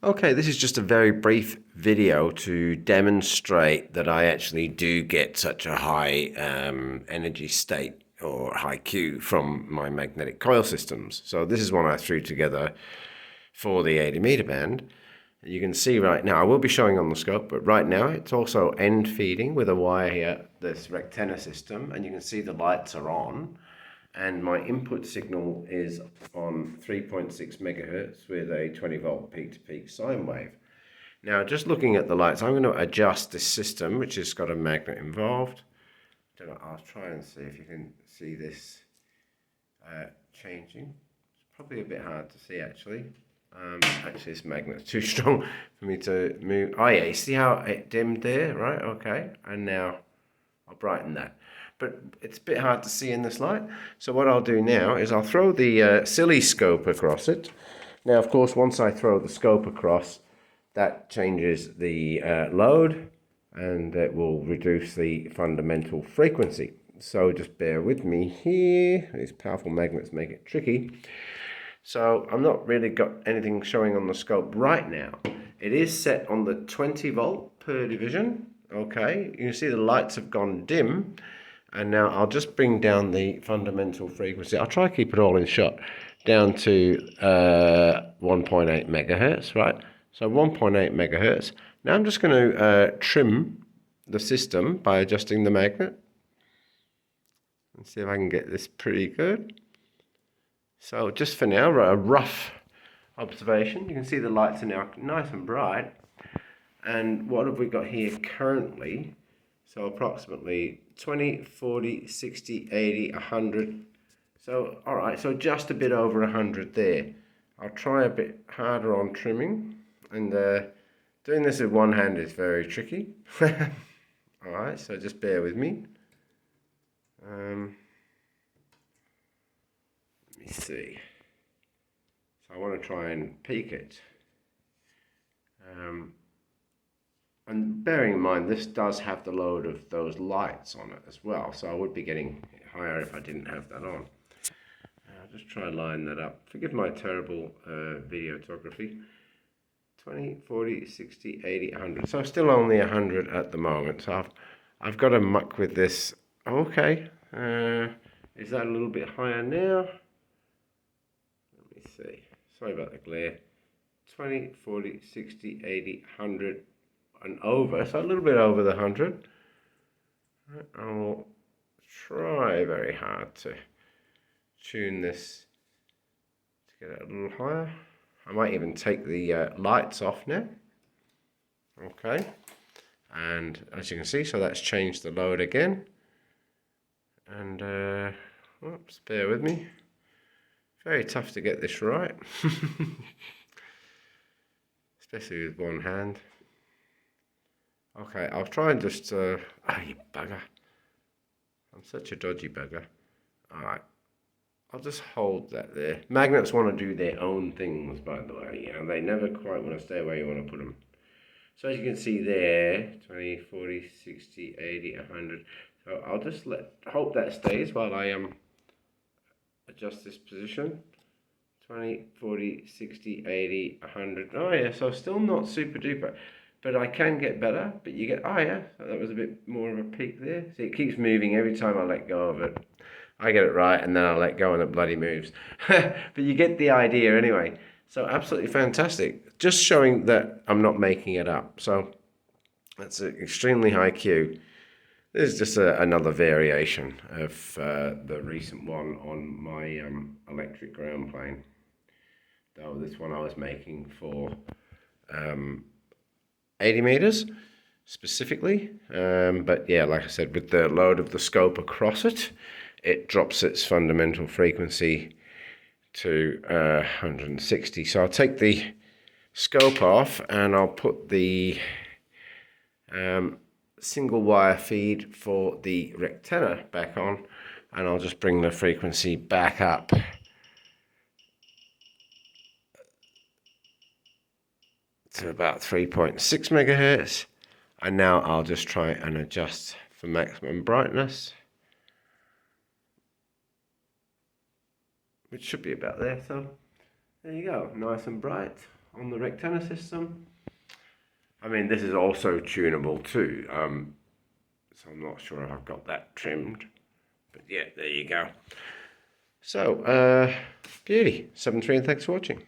Okay, this is just a very brief video to demonstrate that I actually do get such a high energy state or high Q from my magnetic coil systems. So this is one I threw together for the 80 meter band. You can see right now, I will be showing on the scope, but right now it's also end feeding with a wire here, this rectenna system, and you can see the lights are on. And my input signal is on 3.6 megahertz with a 20 volt peak to peak sine wave. Now, just looking at the lights, I'm going to adjust this system, which has got a magnet involved. I'll try and see if you can see this changing. It's probably a bit hard to see actually. Actually, this magnet's too strong for me to move. Oh yeah, you see how it dimmed there, right? Okay, and now I'll brighten that. But it's a bit hard to see in this light. So what I'll do now is I'll throw the silly scope across it. Now, of course, once I throw the scope across, that changes the load and it will reduce the fundamental frequency. So just bear with me here. These powerful magnets make it tricky. So I'm not really got anything showing on the scope right now. It is set on the 20 volt per division. Okay, you can see the lights have gone dim. And now I'll just bring down the fundamental frequency. I'll try to keep it all in shot down to 1.8 megahertz, right? So 1.8 megahertz. Now I'm just going to trim the system by adjusting the magnet. Let's see if I can get this pretty good. So just for now, a rough observation. You can see the lights are now nice and bright. And what have we got here currently? So approximately 20, 40, 60, 80, 100. So, all right, so just a bit over 100 there. I'll try a bit harder on trimming. And doing this with one hand is very tricky. All right, so just bear with me. Let me see. So I want to try and peak it. And bearing in mind, this does have the load of those lights on it as well. So I would be getting higher if I didn't have that on. I'll just try and line that up. Forgive my terrible videography. 20, 40, 60, 80, 100. So still only 100 at the moment. So I've got to muck with this. Okay. Is that a little bit higher now? Let me see. Sorry about the glare. 20, 40, 60, 80, 100. And over, so a little bit over the 100. I'll try very hard to tune this to get it a little higher. I might even take the lights off now. Okay, and as you can see, so that's changed the load again. And oops, bear with me. Very tough to get this right, especially with one hand. Okay, I'll try and just, you bugger. I'm such a dodgy bugger. Alright, I'll just hold that there. Magnets want to do their own things, by the way. You know, they never quite want to stay where you want to put them. So as you can see there, 20, 40, 60, 80, 100. So I'll just hope that stays while I adjust this position. 20, 40, 60, 80, 100. Oh yeah, so still not super duper. But I can get better, but you get, oh yeah, so that was a bit more of a peak there. See, it keeps moving every time I let go of it. I get it right, and then I let go and it bloody moves. But you get the idea anyway. So absolutely fantastic. Just showing that I'm not making it up. So that's an extremely high Q. This is just another variation of the recent one on my electric ground plane. Though this one I was making for 80 meters specifically, but yeah, like I said, with the load of the scope across it, it drops its fundamental frequency to 160. So I'll take the scope off and I'll put the single wire feed for the rectenna back on, and I'll just bring the frequency back up to about 3.6 megahertz, and now I'll just try and adjust for maximum brightness, which should be about there. So there you go, nice and bright on the rectenna system. I mean, this is also tunable too, so I'm not sure if I've got that trimmed, but yeah, there you go. So, beauty, 7.3, and thanks for watching.